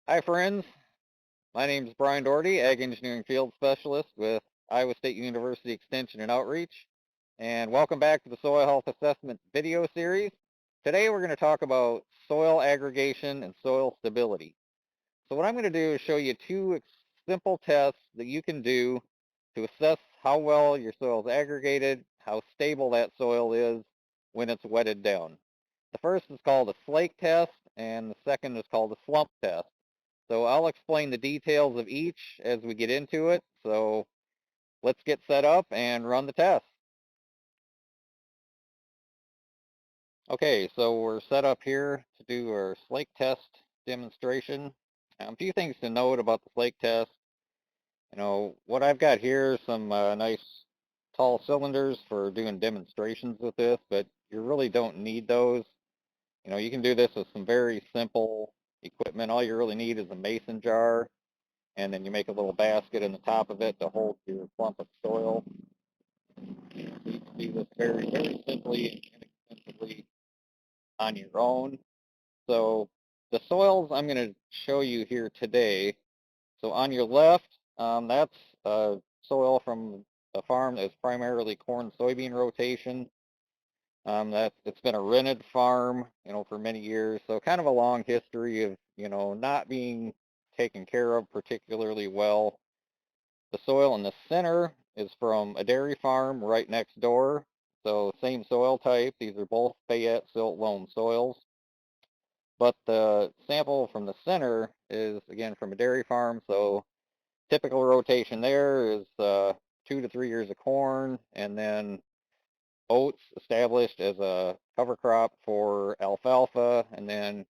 Hi friends, my name is Brian Doherty, Ag Engineering Field Specialist with Iowa State University Extension and Outreach, and welcome back to the Soil Health Assessment video series. Today we're going to talk about soil aggregation and soil stability. So what I'm going to do is show you two simple tests that you can do to assess how well your soil is aggregated, how stable that soil is when it's wetted down. The first is called a Slake test, and the second is called a Slump test. So I'll explain the details of each as we get into it. So let's get set up and run the test. Okay, so we're set up here to do our Slake test demonstration. A few things to note about the Slake test. What I've got here is some nice tall cylinders for doing demonstrations with this, but you really don't need those. You can do this with some very simple equipment. All you really need is a mason jar, and then you make a little basket in the top of it to hold your clump of soil. So you can do this very, very simply and inexpensively on your own. So the soils I'm going to show you here today. So on your left, that's soil from a farm that's primarily corn soybean rotation. It's been a rented farm, for many years. So kind of a long history of, not being taken care of particularly well. The soil in the center is from a dairy farm right next door. So same soil type. These are both Fayette silt loam soils. But the sample from the center is, again, from a dairy farm. So typical rotation there is 2 to 3 years of corn, and then oats established as a cover crop for alfalfa, and then,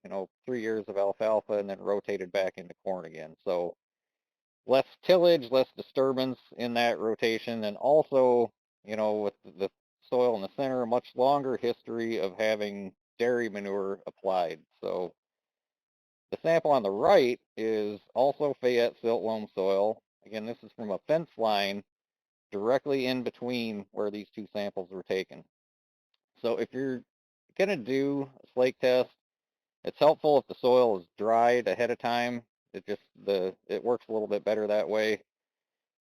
3 years of alfalfa, and then rotated back into corn again. So less tillage, less disturbance in that rotation, and also, with the soil in the center, a much longer history of having dairy manure applied. So the sample on the right is also Fayette silt loam soil. Again, this is from a fence line directly in between where these two samples were taken. So if you're going to do a slake test, it's helpful if the soil is dried ahead of time. It works a little bit better that way.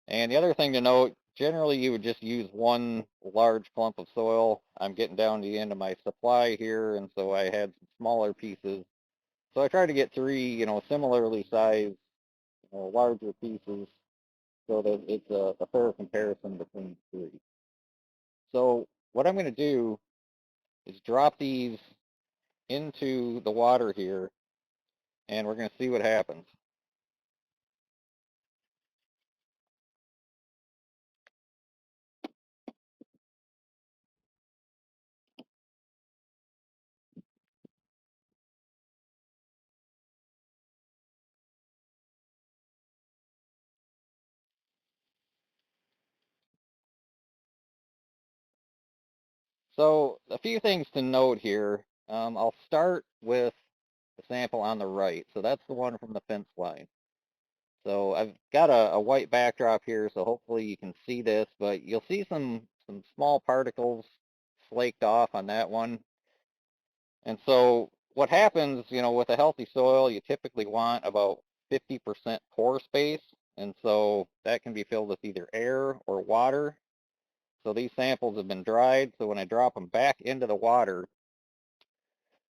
And the other thing to note, generally you would just use one large clump of soil. I'm getting down to the end of my supply here, and so I had some smaller pieces. So I tried to get three, similarly sized, larger pieces so that it's a fair comparison between three. So what I'm going to do is drop these into the water here, and we're going to see what happens. So a few things to note here. I'll start with the sample on the right. So that's the one from the fence line. So I've got a white backdrop here, so hopefully you can see this, but you'll see some small particles flaked off on that one. And so what happens, with a healthy soil, you typically want about 50% pore space, and so that can be filled with either air or water. So these samples have been dried, so when I drop them back into the water,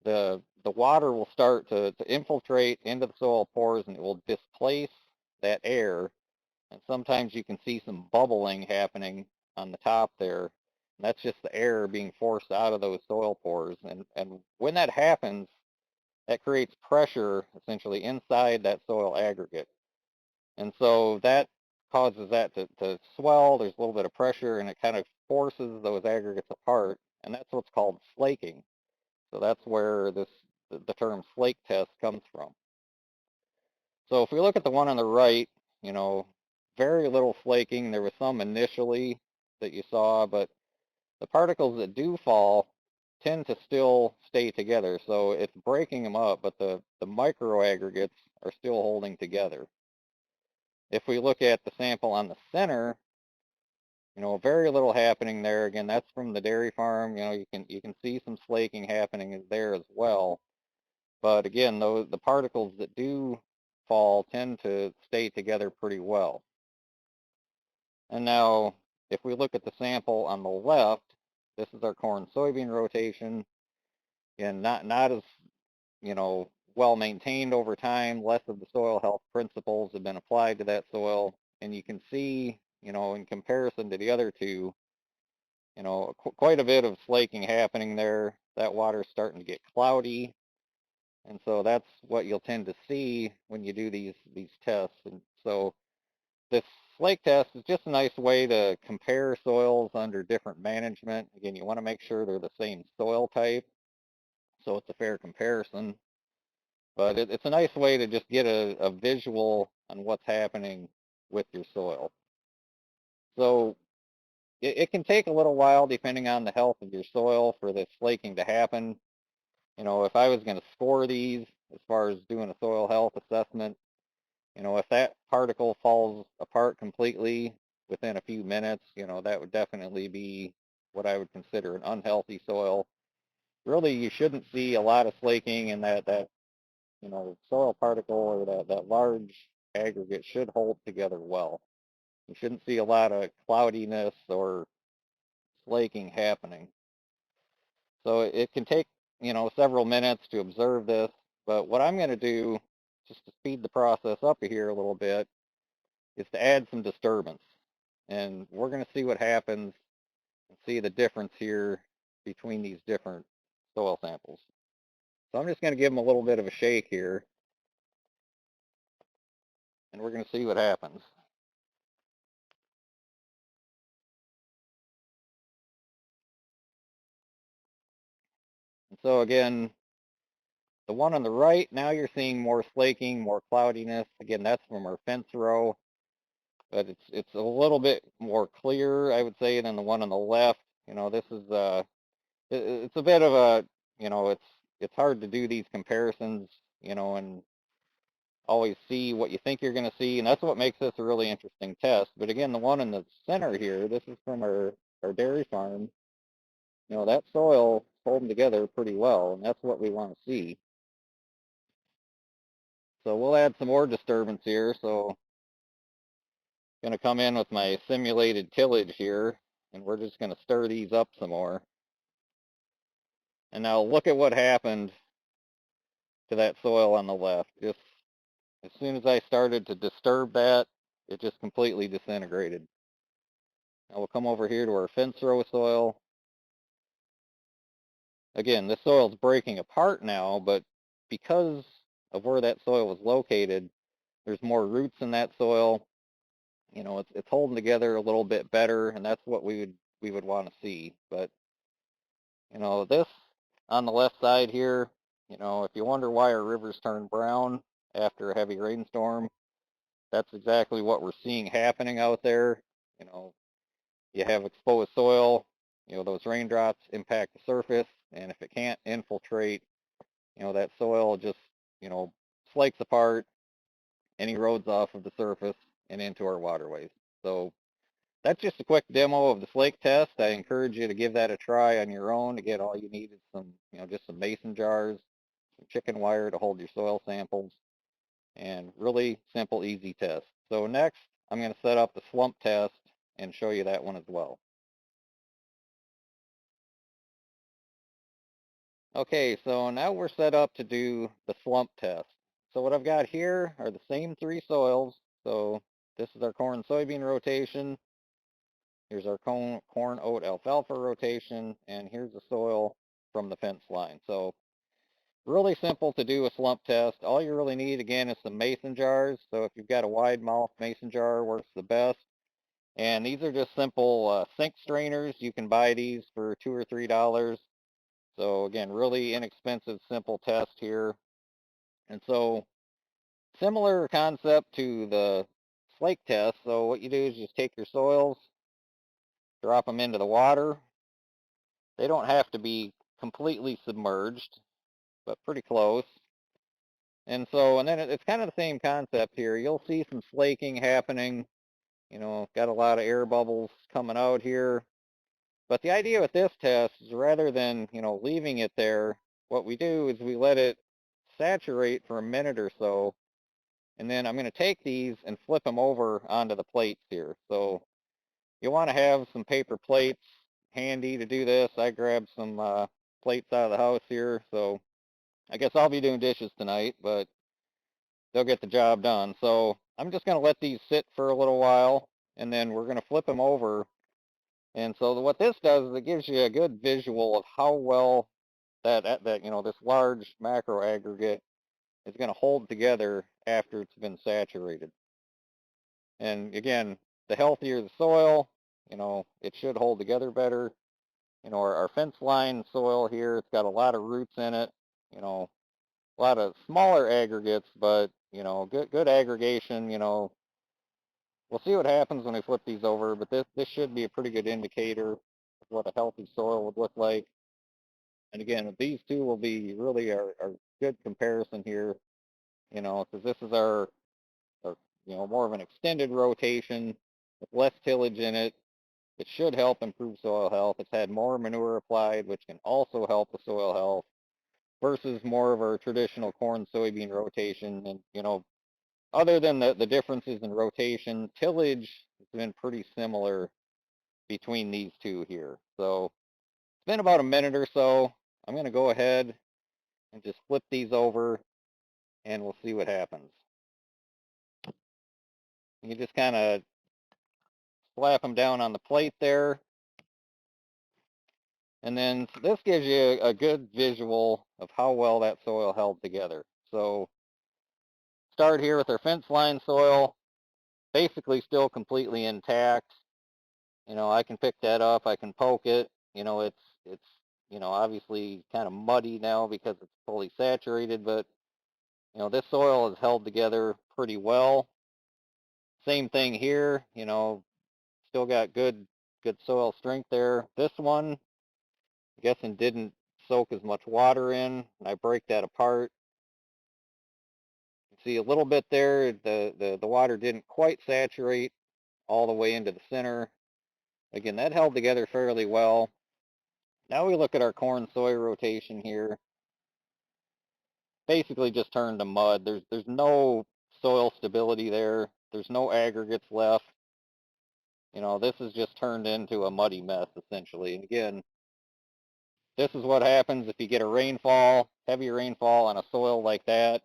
the water will start to infiltrate into the soil pores, and it will displace that air. And sometimes you can see some bubbling happening on the top there. And that's just the air being forced out of those soil pores. And when that happens, that creates pressure essentially inside that soil aggregate. And so that causes that to swell. There's a little bit of pressure, and it kind of forces those aggregates apart. And that's what's called flaking. So that's where the term slake test comes from. So if we look at the one on the right, you know, very little flaking. There was some initially that you saw, but the particles that do fall tend to still stay together. So it's breaking them up, but the micro aggregates are still holding together. If we look at the sample on the center, very little happening there. Again, that's from the dairy farm. You can see some flaking happening there as well. But again, the particles that do fall tend to stay together pretty well. And now, if we look at the sample on the left, this is our corn soybean rotation, and not as, well maintained over time. Less of the soil health principles have been applied to that soil, and you can see, in comparison to the other two, quite a bit of slaking happening there. That water's starting to get cloudy, and so that's what you'll tend to see when you do these tests. And so this slake test is just a nice way to compare soils under different management. Again, you want to make sure they're the same soil type, so it's a fair comparison. But it's a nice way to just get a visual on what's happening with your soil. So it can take a little while, depending on the health of your soil, for the slaking to happen. If I was going to score these as far as doing a soil health assessment, if that particle falls apart completely within a few minutes, that would definitely be what I would consider an unhealthy soil. Really, you shouldn't see a lot of slaking, and that soil particle or that large aggregate should hold together well. You shouldn't see a lot of cloudiness or slaking happening. So it can take, several minutes to observe this, but what I'm going to do, just to speed the process up here a little bit, is to add some disturbance. And we're going to see what happens and see the difference here between these different soil samples. So I'm just going to give them a little bit of a shake here, and we're going to see what happens. And so again, the one on the right, now you're seeing more slaking, more cloudiness. Again, that's from our fence row, but it's a little bit more clear, I would say, than the one on the left. This is it's a bit of a, it's hard to do these comparisons, and always see what you think you're going to see, and that's what makes this a really interesting test. But again, the one in the center here, this is from our dairy farm. That soil holding together pretty well, and that's what we want to see. So we'll add some more disturbance here. So I'm going to come in with my simulated tillage here, and we're just going to stir these up some more. And now look at what happened to that soil on the left. Just as soon as I started to disturb that, it just completely disintegrated. Now we'll come over here to our fence row soil. Again, this soil is breaking apart now, but because of where that soil was located, there's more roots in that soil. It's holding together a little bit better, and that's what we would want to see. But this on the left side here, if you wonder why our rivers turn brown after a heavy rainstorm, that's exactly what we're seeing happening out there. You know, you have exposed soil, those raindrops impact the surface, and if it can't infiltrate, that soil just, flakes apart and erodes off of the surface and into our waterways. So that's just a quick demo of the Slake test. I encourage you to give that a try on your own. Again, all you need is some, just some mason jars, some chicken wire to hold your soil samples, and really simple, easy test. So next, I'm going to set up the slump test and show you that one as well. Okay, so now we're set up to do the slump test. So what I've got here are the same three soils. So this is our corn soybean rotation. Here's our corn oat alfalfa rotation, and here's the soil from the fence line. So really simple to do a slump test. All you really need, again, is some mason jars. So if you've got a wide mouth mason jar, works the best. And these are just simple sink strainers. You can buy these for $2 or $3. So again, really inexpensive, simple test here. And so similar concept to the slake test. So what you do is just take your soils, drop them into the water. They don't have to be completely submerged, but pretty close. And then it's kind of the same concept here. You'll see some slaking happening, got a lot of air bubbles coming out here. But the idea with this test is rather than, leaving it there, what we do is we let it saturate for a minute or so, And then I'm going to take these and flip them over onto the plates here. So you want to have some paper plates handy to do this. I grabbed some plates out of the house here, so I guess I'll be doing dishes tonight, but they'll get the job done. So I'm just going to let these sit for a little while, and then we're going to flip them over. And so what this does is it gives you a good visual of how well that this large macro aggregate is going to hold together after it's been saturated. And again, the healthier the soil, it should hold together better. Our fence line soil here, it's got a lot of roots in it, a lot of smaller aggregates, but, good aggregation, we'll see what happens when we flip these over, but this should be a pretty good indicator of what a healthy soil would look like. And again, these two will be really our good comparison here, because this is our more of an extended rotation with less tillage in it. It should help improve soil health. It's had more manure applied, which can also help the soil health, versus more of our traditional corn soybean rotation. And, other than the differences in rotation, tillage has been pretty similar between these two here. So it's been about a minute or so. I'm going to go ahead and just flip these over, and we'll see what happens. You just kind of slap them down on the plate there. And then this gives you a good visual of how well that soil held together. So start here with our fence line soil, basically still completely intact. I can pick that up, I can poke it. It's obviously kind of muddy now because it's fully saturated, but this soil is held together pretty well. Same thing here, still got good soil strength there. This one, I'm guessing didn't soak as much water in, and I break that apart. You see a little bit there, the water didn't quite saturate all the way into the center. Again, that held together fairly well. Now we look at our corn soy rotation here. Basically just turned to mud. There's no soil stability there. There's no aggregates left. This has just turned into a muddy mess essentially. And again, this is what happens if you get a rainfall, heavy rainfall on a soil like that.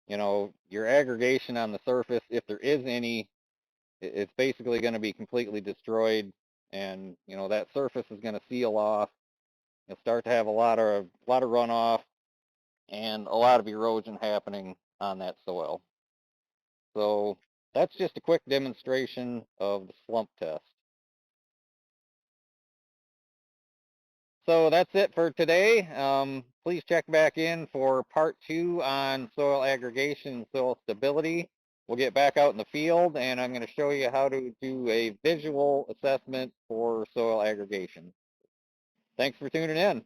Your aggregation on the surface, if there is any, it's basically going to be completely destroyed, and that surface is going to seal off. You'll start to have a lot of runoff and a lot of erosion happening on that soil. So that's just a quick demonstration of the slump test. So that's it for today. Please check back in for part 2 on soil aggregation and soil stability. We'll get back out in the field, and I'm going to show you how to do a visual assessment for soil aggregation. Thanks for tuning in.